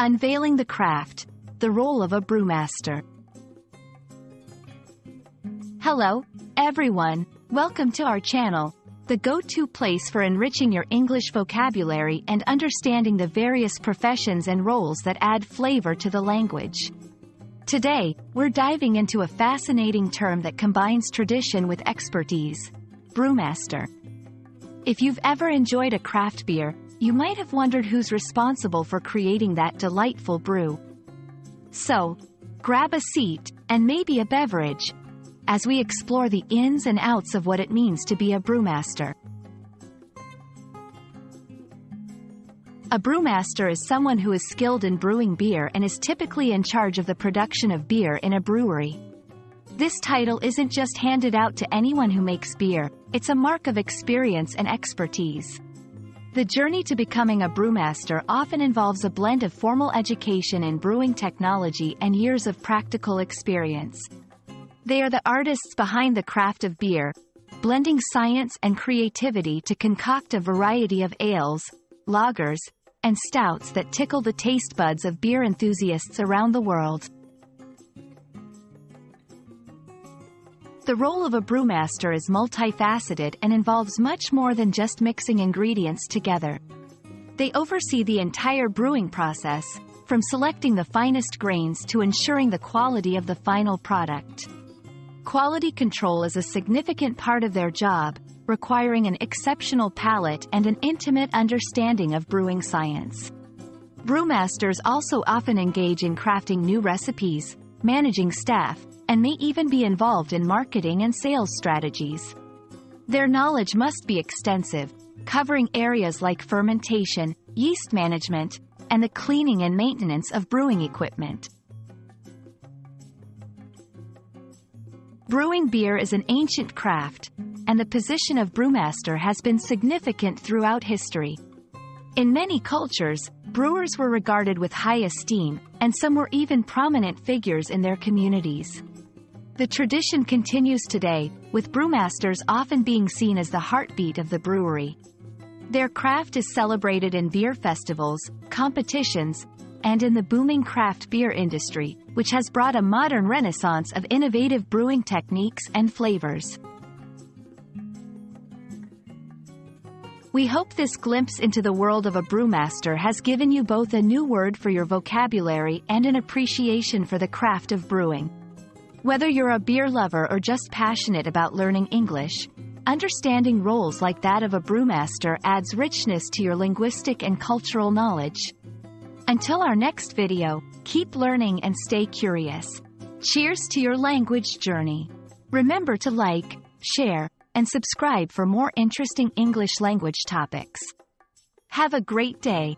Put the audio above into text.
Unveiling the Craft, the role of a brewmaster. Hello, everyone. Welcome to our channel, the go-to place for enriching your English vocabulary and understanding the various professions and roles that add flavor to the language. Today, we're diving into a fascinating term that combines tradition with expertise: brewmaster. If you've ever enjoyed a craft beer, you might have wondered who's responsible for creating that delightful brew. So, grab a seat, and maybe a beverage, as we explore the ins and outs of what it means to be a brewmaster. A brewmaster is someone who is skilled in brewing beer and is typically in charge of the production of beer in a brewery. This title isn't just handed out to anyone who makes beer, it's a mark of experience and expertise. The journey to becoming a brewmaster often involves a blend of formal education in brewing technology and years of practical experience. They are the artists behind the craft of beer, blending science and creativity to concoct a variety of ales, lagers, and stouts that tickle the taste buds of beer enthusiasts around the world. The role of a brewmaster is multifaceted and involves much more than just mixing ingredients together. They oversee the entire brewing process, from selecting the finest grains to ensuring the quality of the final product. Quality control is a significant part of their job, requiring an exceptional palate and an intimate understanding of brewing science. Brewmasters also often engage in crafting new recipes, managing staff, and may even be involved in marketing and sales strategies. Their knowledge must be extensive, covering areas like fermentation, yeast management, and the cleaning and maintenance of brewing equipment. Brewing beer is an ancient craft, and the position of brewmaster has been significant throughout history. In many cultures, brewers were regarded with high esteem, and some were even prominent figures in their communities. The tradition continues today, with brewmasters often being seen as the heartbeat of the brewery. Their craft is celebrated in beer festivals, competitions, and in the booming craft beer industry, which has brought a modern renaissance of innovative brewing techniques and flavors. We hope this glimpse into the world of a brewmaster has given you both a new word for your vocabulary and an appreciation for the craft of brewing. Whether you're a beer lover or just passionate about learning English, understanding roles like that of a brewmaster adds richness to your linguistic and cultural knowledge. Until our next video, keep learning and stay curious. Cheers to your language journey. Remember to like, share, and subscribe for more interesting English language topics. Have a great day.